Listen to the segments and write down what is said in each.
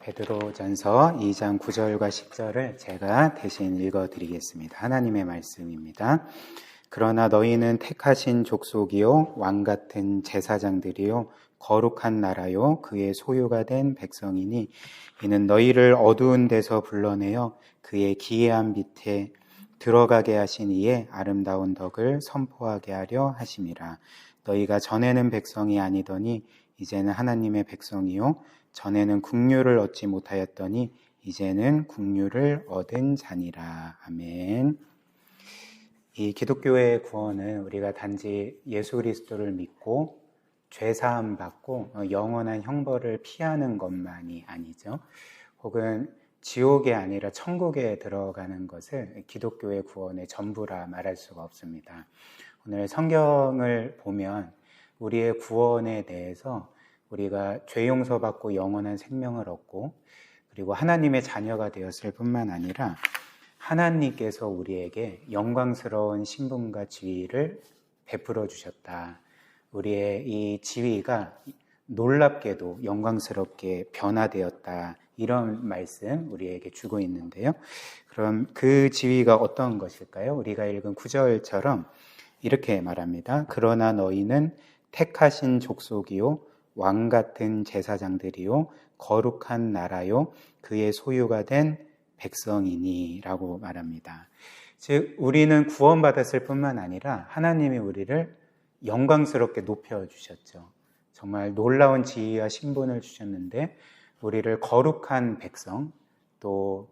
베드로전서 2장 9절과 10절을 제가 대신 읽어드리겠습니다. 하나님의 말씀입니다. 그러나 너희는 택하신 족속이요 왕같은 제사장들이요 거룩한 나라요 그의 소유가 된 백성이니 이는 너희를 어두운 데서 불러내어 그의 기이한 빛에 들어가게 하신 이의 아름다운 덕을 선포하게 하려 하심이라. 너희가 전에는 백성이 아니더니 이제는 하나님의 백성이요 전에는 국류를 얻지 못하였더니 이제는 국류를 얻은 자니라. 아멘. 이 기독교의 구원은 우리가 단지 예수 그리스도를 믿고 죄사함 받고 영원한 형벌을 피하는 것만이 아니죠. 혹은 지옥이 아니라 천국에 들어가는 것을 기독교의 구원의 전부라 말할 수가 없습니다. 오늘 성경을 보면 우리의 구원에 대해서 우리가 죄 용서받고 영원한 생명을 얻고 그리고 하나님의 자녀가 되었을 뿐만 아니라 하나님께서 우리에게 영광스러운 신분과 지위를 베풀어 주셨다. 우리의 이 지위가 놀랍게도 영광스럽게 변화되었다. 이런 말씀 우리에게 주고 있는데요. 그럼 그 지위가 어떤 것일까요? 우리가 읽은 9절처럼 이렇게 말합니다. 그러나 너희는 택하신 족속이요 왕같은 제사장들이요 거룩한 나라요 그의 소유가 된 백성이니 라고 말합니다. 즉 우리는 구원받았을 뿐만 아니라 하나님이 우리를 영광스럽게 높여주셨죠. 정말 놀라운 지위와 신분을 주셨는데 우리를 거룩한 백성, 또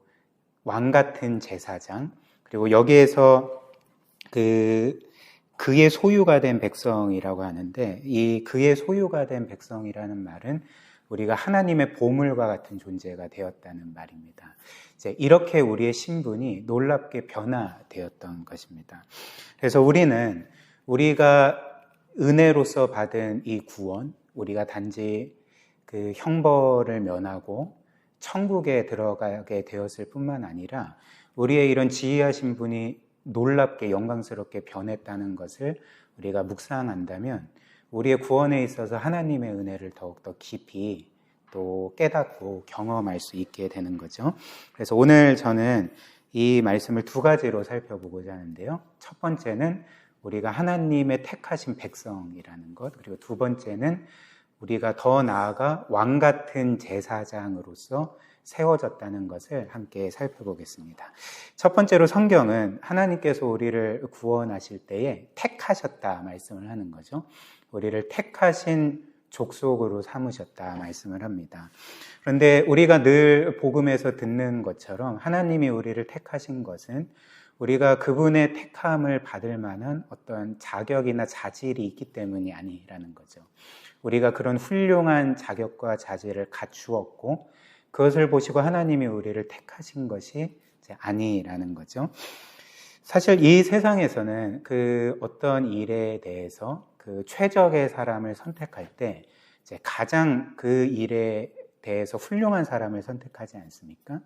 왕같은 제사장, 그리고 여기에서 그의 소유가 된 백성이라고 하는데 이 그의 소유가 된 백성이라는 말은 우리가 하나님의 보물과 같은 존재가 되었다는 말입니다. 이제 이렇게 우리의 신분이 놀랍게 변화되었던 것입니다. 그래서 우리가 은혜로서 받은 이 구원, 우리가 단지 그 형벌을 면하고 천국에 들어가게 되었을 뿐만 아니라 우리의 이런 지혜와 신분이 놀랍게 영광스럽게 변했다는 것을 우리가 묵상한다면 우리의 구원에 있어서 하나님의 은혜를 더욱더 깊이 또 깨닫고 경험할 수 있게 되는 거죠. 그래서 오늘 저는 이 말씀을 두 가지로 살펴보고자 하는데요. 첫 번째는 우리가 하나님의 택하신 백성이라는 것, 그리고 두 번째는 우리가 더 나아가 왕같은 제사장으로서 세워졌다는 것을 함께 살펴보겠습니다. 첫 번째로 성경은 하나님께서 우리를 구원하실 때에 택하셨다 말씀을 하는 거죠. 우리를 택하신 족속으로 삼으셨다 말씀을 합니다. 그런데 우리가 늘 복음에서 듣는 것처럼 하나님이 우리를 택하신 것은 우리가 그분의 택함을 받을 만한 어떤 자격이나 자질이 있기 때문이 아니라는 거죠. 우리가 그런 훌륭한 자격과 자질을 갖추었고 그것을 보시고 하나님이 우리를 택하신 것이 아니라는 거죠. 사실 이 세상에서는 그 어떤 일에 대해서 그 최적의 사람을 선택할 때 가장 그 일에 대해서 훌륭한 사람을 선택하지 않습니까?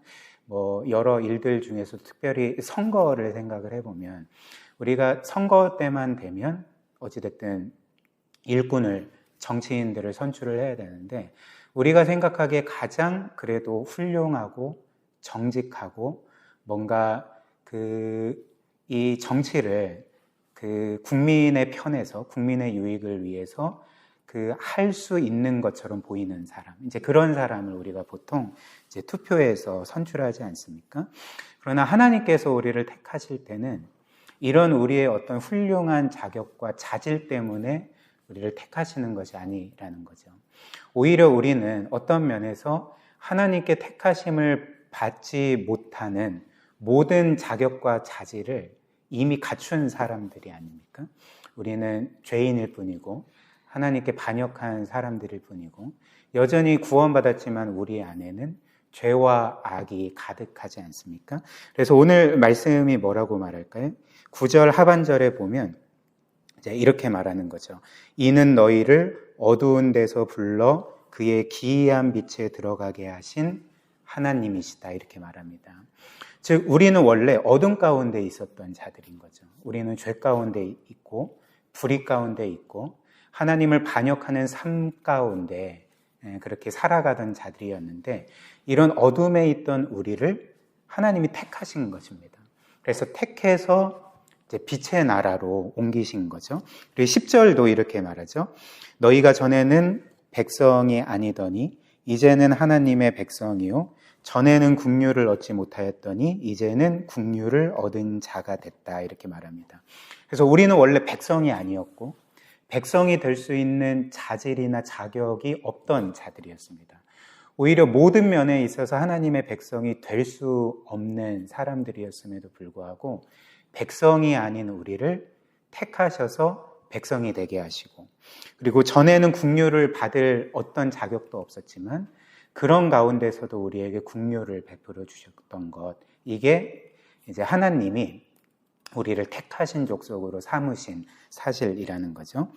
여러 일들 중에서 특별히 선거를 생각을 해보면 우리가 선거 때만 되면 어찌됐든 일꾼을 정치인들을 선출을 해야 되는데 우리가 생각하기에 가장 그래도 훌륭하고 정직하고 뭔가 이 정치를 국민의 편에서 국민의 유익을 위해서 할 수 있는 것처럼 보이는 사람, 이제 그런 사람을 우리가 보통 이제 투표해서 선출하지 않습니까? 그러나 하나님께서 우리를 택하실 때는 이런 우리의 어떤 훌륭한 자격과 자질 때문에 우리를 택하시는 것이 아니라는 거죠. 오히려 우리는 어떤 면에서 하나님께 택하심을 받지 못하는 모든 자격과 자질을 이미 갖춘 사람들이 아닙니까? 우리는 죄인일 뿐이고 하나님께 반역한 사람들일 뿐이고 여전히 구원받았지만 우리 안에는 죄와 악이 가득하지 않습니까? 그래서 오늘 말씀이 뭐라고 말할까요? 9절 하반절에 보면 이제 이렇게 말하는 거죠. 이는 너희를 어두운 데서 불러 그의 기이한 빛에 들어가게 하신 하나님이시다 이렇게 말합니다. 즉 우리는 원래 어둠 가운데 있었던 자들인 거죠. 우리는 죄 가운데 있고 불의 가운데 있고 하나님을 반역하는 삶 가운데 그렇게 살아가던 자들이었는데 이런 어둠에 있던 우리를 하나님이 택하신 것입니다. 그래서 택해서 이제 빛의 나라로 옮기신 거죠. 그리고 10절도 이렇게 말하죠. 너희가 전에는 백성이 아니더니 이제는 하나님의 백성이요 전에는 국류를 얻지 못하였더니 이제는 국류를 얻은 자가 됐다 이렇게 말합니다. 그래서 우리는 원래 백성이 아니었고 백성이 될 수 있는 자질이나 자격이 없던 자들이었습니다. 오히려 모든 면에 있어서 하나님의 백성이 될 수 없는 사람들이었음에도 불구하고 백성이 아닌 우리를 택하셔서 백성이 되게 하시고 그리고 전에는 국류를 받을 어떤 자격도 없었지만 그런 가운데서도 우리에게 국류를 베풀어 주셨던 것 이게 이제 하나님이 우리를 택하신 족속으로 삼으신 사실이라는 거죠.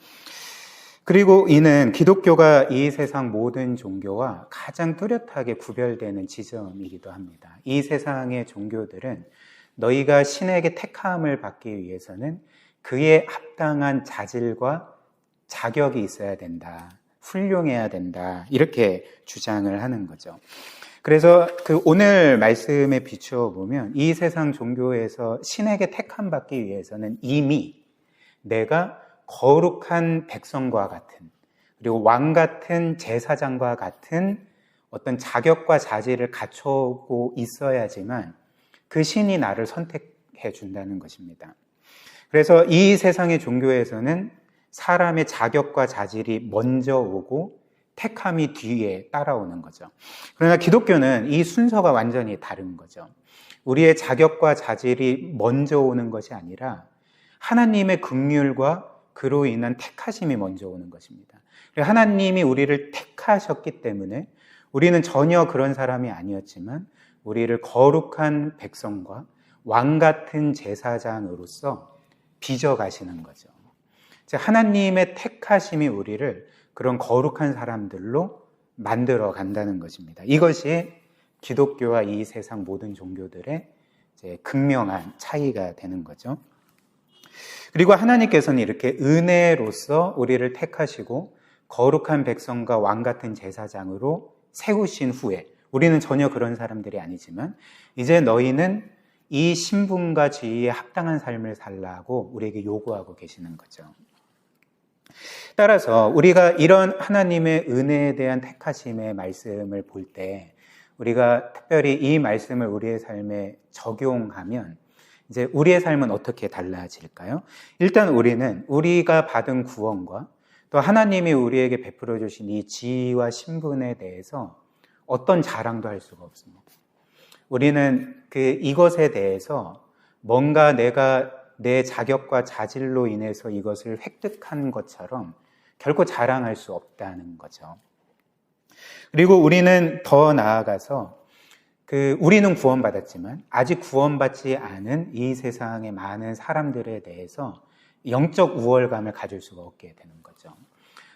그리고 이는 기독교가 이 세상 모든 종교와 가장 뚜렷하게 구별되는 지점이기도 합니다. 이 세상의 종교들은 너희가 신에게 택함을 받기 위해서는 그에 합당한 자질과 자격이 있어야 된다. 훌륭해야 된다. 이렇게 주장을 하는 거죠. 그래서 그 오늘 말씀에 비추어 보면 이 세상 종교에서 신에게 택함 받기 위해서는 이미 내가 거룩한 백성과 같은 그리고 왕 같은 제사장과 같은 어떤 자격과 자질을 갖추고 있어야지만 그 신이 나를 선택해 준다는 것입니다. 그래서 이 세상의 종교에서는 사람의 자격과 자질이 먼저 오고 택함이 뒤에 따라오는 거죠. 그러나 기독교는 이 순서가 완전히 다른 거죠. 우리의 자격과 자질이 먼저 오는 것이 아니라 하나님의 긍휼과 그로 인한 택하심이 먼저 오는 것입니다. 하나님이 우리를 택하셨기 때문에 우리는 전혀 그런 사람이 아니었지만 우리를 거룩한 백성과 왕 같은 제사장으로서 빚어가시는 거죠. 하나님의 택하심이 우리를 그런 거룩한 사람들로 만들어 간다는 것입니다. 이것이 기독교와 이 세상 모든 종교들의 이제 극명한 차이가 되는 거죠. 그리고 하나님께서는 이렇게 은혜로서 우리를 택하시고 거룩한 백성과 왕 같은 제사장으로 세우신 후에 우리는 전혀 그런 사람들이 아니지만 이제 너희는 이 신분과 지위에 합당한 삶을 살라고 우리에게 요구하고 계시는 거죠. 따라서 우리가 이런 하나님의 은혜에 대한 택하심의 말씀을 볼 때 우리가 특별히 이 말씀을 우리의 삶에 적용하면 이제 우리의 삶은 어떻게 달라질까요? 일단 우리는 우리가 받은 구원과 또 하나님이 우리에게 베풀어 주신 이 지위와 신분에 대해서 어떤 자랑도 할 수가 없습니다. 우리는 이것에 대해서 뭔가 내가 내 자격과 자질로 인해서 이것을 획득한 것처럼 결코 자랑할 수 없다는 거죠. 그리고 우리는 더 나아가서 우리는 구원받았지만 아직 구원받지 않은 이 세상의 많은 사람들에 대해서 영적 우월감을 가질 수가 없게 되는 거죠.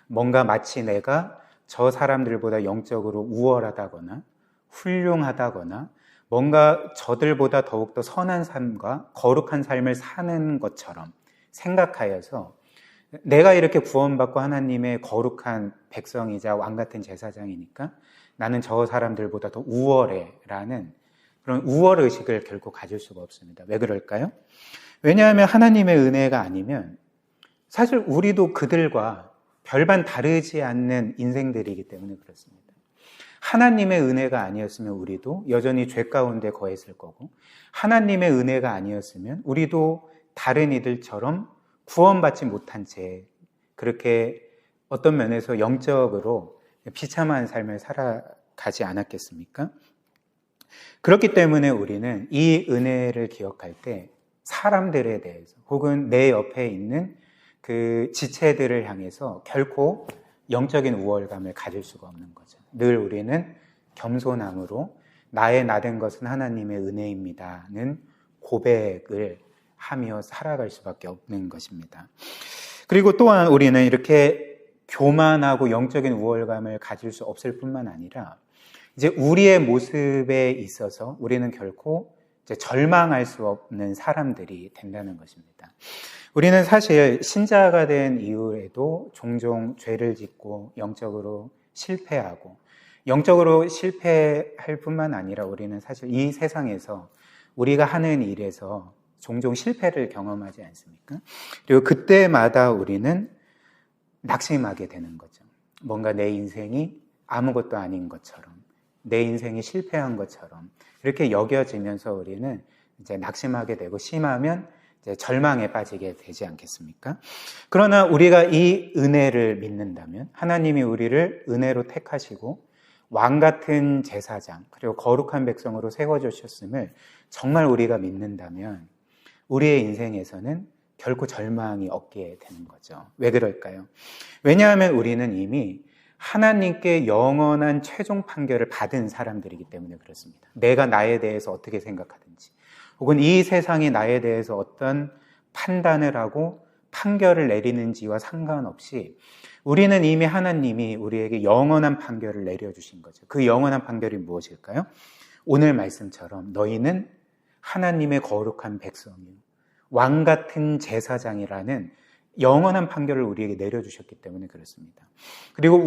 뭔가 마치 내가 저 사람들보다 영적으로 우월하다거나 훌륭하다거나 뭔가 저들보다 더욱더 선한 삶과 거룩한 삶을 사는 것처럼 생각하여서 내가 이렇게 구원받고 하나님의 거룩한 백성이자 왕 같은 제사장이니까 나는 저 사람들보다 더 우월해 라는 그런 우월의식을 결코 가질 수가 없습니다. 왜 그럴까요? 왜냐하면 하나님의 은혜가 아니면 사실 우리도 그들과 별반 다르지 않는 인생들이기 때문에 그렇습니다. 하나님의 은혜가 아니었으면 우리도 여전히 죄 가운데 거했을 거고 하나님의 은혜가 아니었으면 우리도 다른 이들처럼 구원받지 못한 채 그렇게 어떤 면에서 영적으로 비참한 삶을 살아가지 않았겠습니까? 그렇기 때문에 우리는 이 은혜를 기억할 때 사람들에 대해서 혹은 내 옆에 있는 그 지체들을 향해서 결코 영적인 우월감을 가질 수가 없는 거죠. 늘 우리는 겸손함으로 나의 나된 것은 하나님의 은혜입니다는 고백을 하며 살아갈 수밖에 없는 것입니다. 그리고 또한 우리는 이렇게 교만하고 영적인 우월감을 가질 수 없을 뿐만 아니라 이제 우리의 모습에 있어서 우리는 결코 이제 절망할 수 없는 사람들이 된다는 것입니다. 우리는 사실 신자가 된 이후에도 종종 죄를 짓고 영적으로 실패하고 영적으로 실패할 뿐만 아니라 우리는 사실 이 세상에서 우리가 하는 일에서 종종 실패를 경험하지 않습니까? 그리고 그때마다 우리는 낙심하게 되는 거죠. 뭔가 내 인생이 아무것도 아닌 것처럼, 내 인생이 실패한 것처럼 이렇게 여겨지면서 우리는 이제 낙심하게 되고 심하면 이제 절망에 빠지게 되지 않겠습니까? 그러나 우리가 이 은혜를 믿는다면, 하나님이 우리를 은혜로 택하시고 왕 같은 제사장 그리고 거룩한 백성으로 세워주셨음을 정말 우리가 믿는다면 우리의 인생에서는 결코 절망이 없게 되는 거죠. 왜 그럴까요? 왜냐하면 우리는 이미 하나님께 영원한 최종 판결을 받은 사람들이기 때문에 그렇습니다. 내가 나에 대해서 어떻게 생각하든지 혹은 이 세상이 나에 대해서 어떤 판단을 하고 판결을 내리는지와 상관없이 우리는 이미 하나님이 우리에게 영원한 판결을 내려주신 거죠. 그 영원한 판결이 무엇일까요? 오늘 말씀처럼 너희는 하나님의 거룩한 백성이요 왕 같은 제사장이라는 영원한 판결을 우리에게 내려주셨기 때문에 그렇습니다. 그리고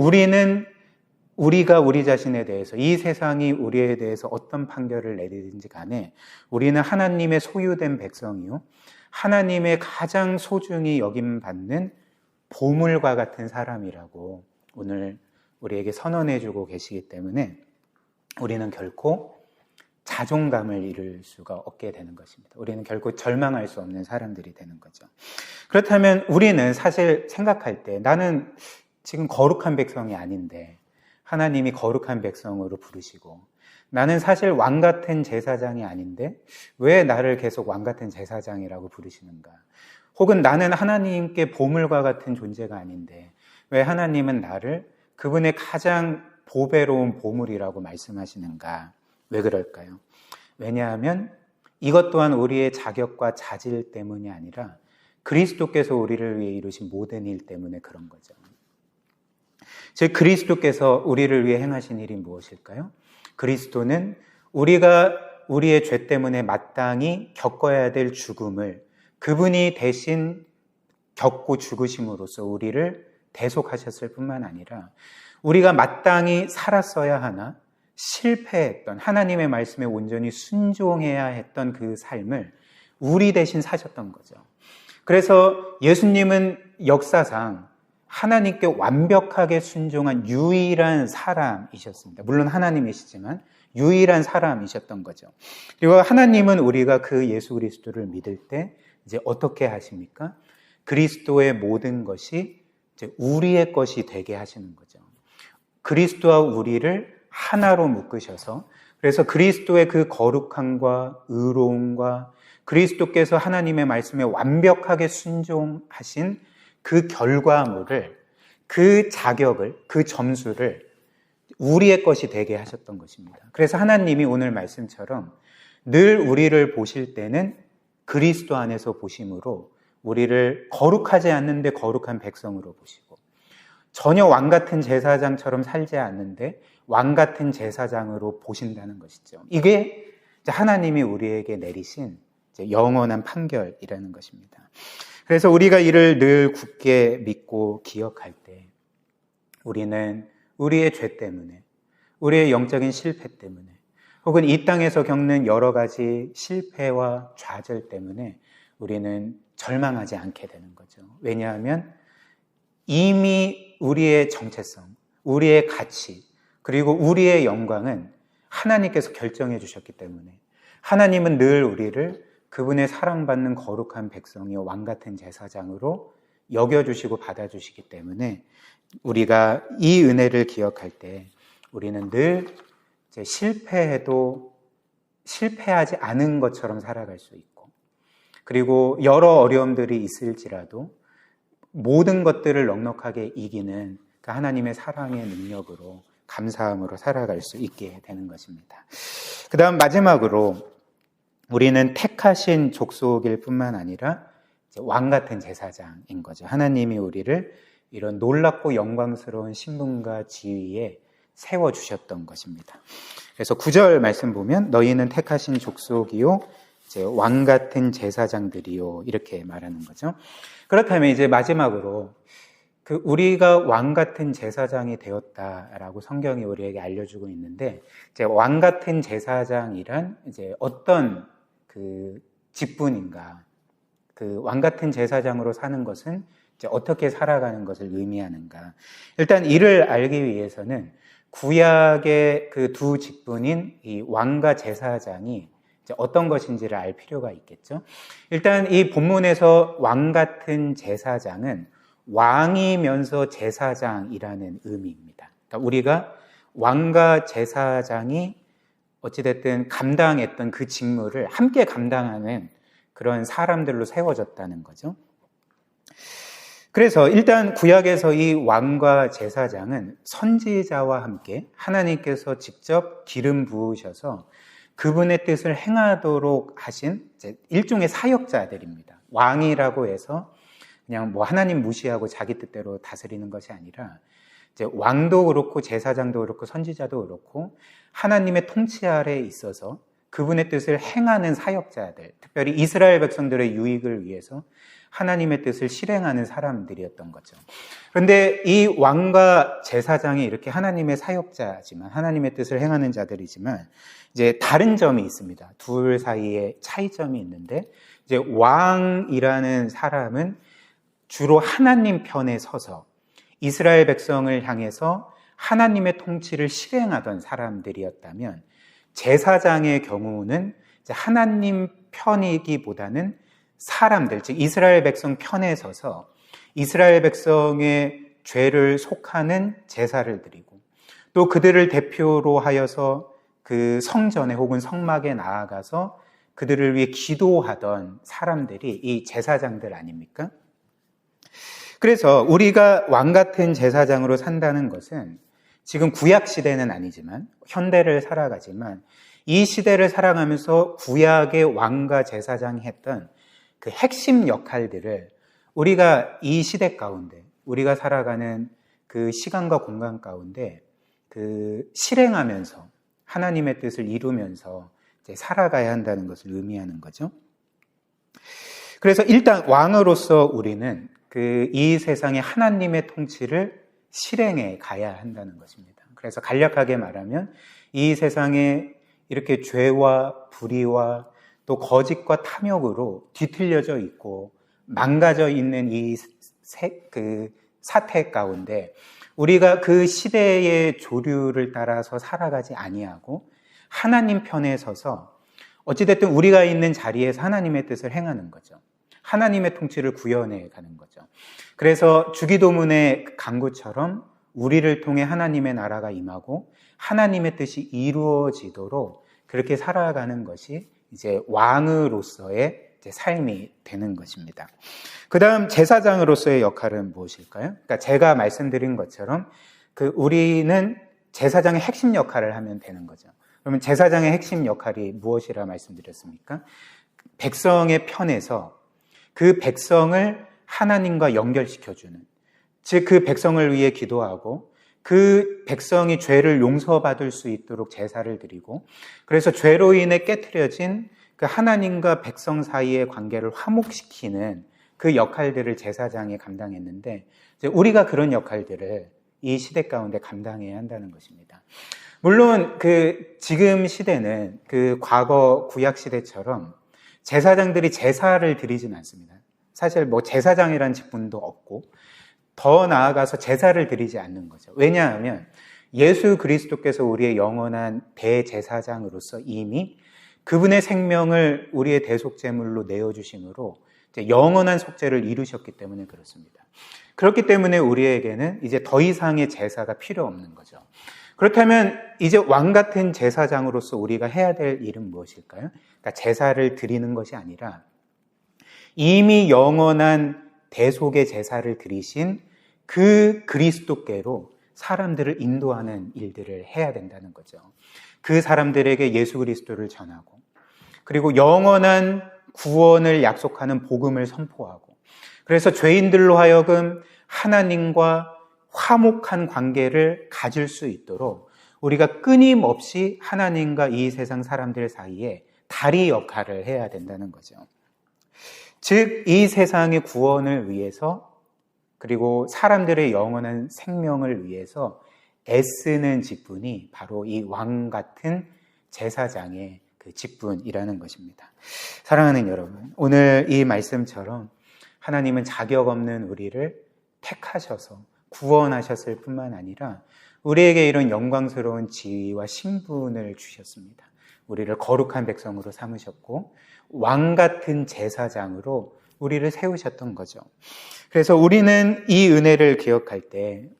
우리가 우리 자신에 대해서 이 세상이 우리에 대해서 어떤 판결을 내리든지 간에 우리는 하나님의 소유된 백성이요 하나님의 가장 소중히 여김받는 보물과 같은 사람이라고 오늘 우리에게 선언해주고 계시기 때문에 우리는 결코 자존감을 잃을 수가 없게 되는 것입니다. 우리는 결코 절망할 수 없는 사람들이 되는 거죠. 그렇다면 우리는 사실 생각할 때 나는 지금 거룩한 백성이 아닌데 하나님이 거룩한 백성으로 부르시고 나는 사실 왕 같은 제사장이 아닌데 왜 나를 계속 왕 같은 제사장이라고 부르시는가? 혹은 나는 하나님께 보물과 같은 존재가 아닌데 왜 하나님은 나를 그분의 가장 보배로운 보물이라고 말씀하시는가? 왜 그럴까요? 왜냐하면 이것 또한 우리의 자격과 자질 때문이 아니라 그리스도께서 우리를 위해 이루신 모든 일 때문에 그런 거죠. 즉 그리스도께서 우리를 위해 행하신 일이 무엇일까요? 그리스도는 우리가 우리의 죄 때문에 마땅히 겪어야 될 죽음을 그분이 대신 겪고 죽으심으로써 우리를 대속하셨을 뿐만 아니라 우리가 마땅히 살았어야 하나 실패했던 하나님의 말씀에 온전히 순종해야 했던 그 삶을 우리 대신 사셨던 거죠. 그래서 예수님은 역사상 하나님께 완벽하게 순종한 유일한 사람이셨습니다. 물론 하나님이시지만 유일한 사람이셨던 거죠. 그리고 하나님은 우리가 그 예수 그리스도를 믿을 때 이제 어떻게 하십니까? 그리스도의 모든 것이 이제 우리의 것이 되게 하시는 거죠. 그리스도와 우리를 하나로 묶으셔서 그래서 그리스도의 그 거룩함과 의로움과 그리스도께서 하나님의 말씀에 완벽하게 순종하신 그 결과물을 그 자격을 그 점수를 우리의 것이 되게 하셨던 것입니다. 그래서 하나님이 오늘 말씀처럼 늘 우리를 보실 때는 그리스도 안에서 보심으로 우리를 거룩하지 않는데 거룩한 백성으로 보시고 전혀 왕 같은 제사장처럼 살지 않는데 왕 같은 제사장으로 보신다는 것이죠. 이게 하나님이 우리에게 내리신 영원한 판결이라는 것입니다. 그래서 우리가 이를 늘 굳게 믿고 기억할 때 우리는 우리의 죄 때문에 우리의 영적인 실패 때문에 혹은 이 땅에서 겪는 여러 가지 실패와 좌절 때문에 우리는 절망하지 않게 되는 거죠. 왜냐하면 이미 우리의 정체성, 우리의 가치, 그리고 우리의 영광은 하나님께서 결정해 주셨기 때문에 하나님은 늘 우리를 그분의 사랑받는 거룩한 백성이요 왕 같은 제사장으로 여겨주시고 받아주시기 때문에 우리가 이 은혜를 기억할 때 우리는 늘 실패해도 실패하지 않은 것처럼 살아갈 수 있고 그리고 여러 어려움들이 있을지라도 모든 것들을 넉넉하게 이기는 그 하나님의 사랑의 능력으로 감사함으로 살아갈 수 있게 되는 것입니다. 그 다음 마지막으로 우리는 택하신 족속일 뿐만 아니라 왕 같은 제사장인 거죠. 하나님이 우리를 이런 놀랍고 영광스러운 신분과 지위에 세워주셨던 것입니다. 그래서 9절 말씀 보면 너희는 택하신 족속이요 왕 같은 제사장들이요 이렇게 말하는 거죠. 그렇다면 이제 마지막으로 우리가 왕 같은 제사장이 되었다라고 성경이 우리에게 알려주고 있는데, 이제 왕 같은 제사장이란 이제 어떤 직분인가, 왕 같은 제사장으로 사는 것은 이제 어떻게 살아가는 것을 의미하는가. 일단 이를 알기 위해서는 구약의 두 직분인 이 왕과 제사장이 이제 어떤 것인지를 알 필요가 있겠죠. 일단 이 본문에서 왕 같은 제사장은 왕이면서 제사장이라는 의미입니다. 그러니까 우리가 왕과 제사장이 어찌됐든 감당했던 그 직무를 함께 감당하는 그런 사람들로 세워졌다는 거죠. 그래서 일단 구약에서 이 왕과 제사장은 선지자와 함께 하나님께서 직접 기름 부으셔서 그분의 뜻을 행하도록 하신 일종의 사역자들입니다. 왕이라고 해서 그냥 하나님 무시하고 자기 뜻대로 다스리는 것이 아니라 이제 왕도 그렇고 제사장도 그렇고 선지자도 그렇고 하나님의 통치 아래에 있어서 그분의 뜻을 행하는 사역자들, 특별히 이스라엘 백성들의 유익을 위해서 하나님의 뜻을 실행하는 사람들이었던 거죠. 그런데 이 왕과 제사장이 이렇게 하나님의 사역자지만, 하나님의 뜻을 행하는 자들이지만 이제 다른 점이 있습니다. 둘 사이에 차이점이 있는데, 이제 왕이라는 사람은 주로 하나님 편에 서서 이스라엘 백성을 향해서 하나님의 통치를 실행하던 사람들이었다면, 제사장의 경우는 하나님 편이기보다는 사람들, 즉 이스라엘 백성 편에 서서 이스라엘 백성의 죄를 속하는 제사를 드리고, 또 그들을 대표로 하여서 그 성전에 혹은 성막에 나아가서 그들을 위해 기도하던 사람들이 이 제사장들 아닙니까? 그래서 우리가 왕 같은 제사장으로 산다는 것은 지금 구약 시대는 아니지만 현대를 살아가지만 이 시대를 살아가면서 구약의 왕과 제사장이 했던 그 핵심 역할들을 우리가 이 시대 가운데, 우리가 살아가는 그 시간과 공간 가운데 실행하면서 하나님의 뜻을 이루면서 이제 살아가야 한다는 것을 의미하는 거죠. 그래서 일단 왕으로서 우리는 이 세상에 하나님의 통치를 실행해 가야 한다는 것입니다. 그래서 간략하게 말하면 이 세상에 이렇게 죄와 불의와 또 거짓과 탐욕으로 뒤틀려져 있고 망가져 있는 이 사태 가운데 우리가 그 시대의 조류를 따라서 살아가지 아니하고 하나님 편에 서서 어찌됐든 우리가 있는 자리에서 하나님의 뜻을 행하는 거죠. 하나님의 통치를 구현해 가는 거죠. 그래서 주기도문의 간구처럼 우리를 통해 하나님의 나라가 임하고 하나님의 뜻이 이루어지도록 그렇게 살아가는 것이 이제 왕으로서의 이제 삶이 되는 것입니다. 그 다음 제사장으로서의 역할은 무엇일까요? 그러니까 제가 말씀드린 것처럼 우리는 제사장의 핵심 역할을 하면 되는 거죠. 그러면 제사장의 핵심 역할이 무엇이라 말씀드렸습니까? 백성의 편에서 그 백성을 하나님과 연결시켜주는, 즉 그 백성을 위해 기도하고 그 백성이 죄를 용서받을 수 있도록 제사를 드리고, 그래서 죄로 인해 깨트려진 그 하나님과 백성 사이의 관계를 화목시키는 그 역할들을 제사장이 감당했는데, 이제 우리가 그런 역할들을 이 시대 가운데 감당해야 한다는 것입니다. 물론 지금 시대는 과거 구약 시대처럼 제사장들이 제사를 드리진 않습니다. 사실 제사장이라는 직분도 없고 더 나아가서 제사를 드리지 않는 거죠. 왜냐하면 예수 그리스도께서 우리의 영원한 대제사장으로서 이미 그분의 생명을 우리의 대속제물로 내어주심으로 이제 영원한 속죄를 이루셨기 때문에 그렇습니다. 그렇기 때문에 우리에게는 이제 더 이상의 제사가 필요 없는 거죠. 그렇다면 이제 왕 같은 제사장으로서 우리가 해야 될 일은 무엇일까요? 그러니까 제사를 드리는 것이 아니라 이미 영원한 대속의 제사를 드리신 그 그리스도께로 사람들을 인도하는 일들을 해야 된다는 거죠. 그 사람들에게 예수 그리스도를 전하고, 그리고 영원한 구원을 약속하는 복음을 선포하고, 그래서 죄인들로 하여금 하나님과 화목한 관계를 가질 수 있도록 우리가 끊임없이 하나님과 이 세상 사람들 사이에 다리 역할을 해야 된다는 거죠. 즉 이 세상의 구원을 위해서 그리고 사람들의 영원한 생명을 위해서 애쓰는 직분이 바로 이 왕 같은 제사장의 그 직분이라는 것입니다. 사랑하는 여러분, 오늘 이 말씀처럼 하나님은 자격 없는 우리를 택하셔서 구원하셨을 뿐만 아니라 우리에게 이런 영광스러운 지위와 신분을 주셨습니다. 우리를 거룩한 백성으로 삼으셨고 왕 같은 제사장으로 우리를 세우셨던 거죠. 그래서 우리는 이 은혜를 기억할 때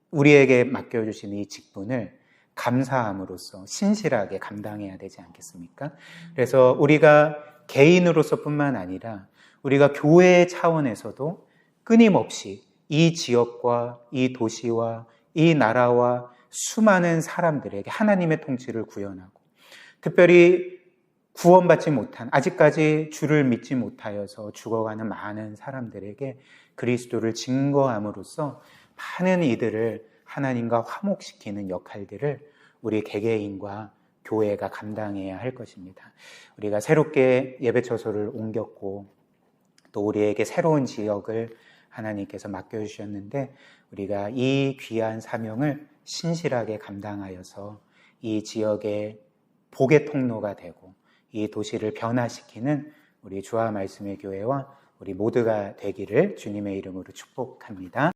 우리에게 맡겨주신 이 직분을 감사함으로써 신실하게 감당해야 되지 않겠습니까? 그래서 우리가 개인으로서 뿐만 아니라 우리가 교회 차원에서도 끊임없이 이 지역과 이 도시와 이 나라와 수많은 사람들에게 하나님의 통치를 구현하고, 특별히 구원받지 못한, 아직까지 주를 믿지 못하여서 죽어가는 많은 사람들에게 그리스도를 증거함으로써 많은 이들을 하나님과 화목시키는 역할들을 우리 개개인과 교회가 감당해야 할 것입니다. 우리가 새롭게 예배처소를 옮겼고 또 우리에게 새로운 지역을 하나님께서 맡겨주셨는데 우리가 이 귀한 사명을 신실하게 감당하여서 이 지역의 복의 통로가 되고 이 도시를 변화시키는 우리 주와 말씀의 교회와 우리 모두가 되기를 주님의 이름으로 축복합니다.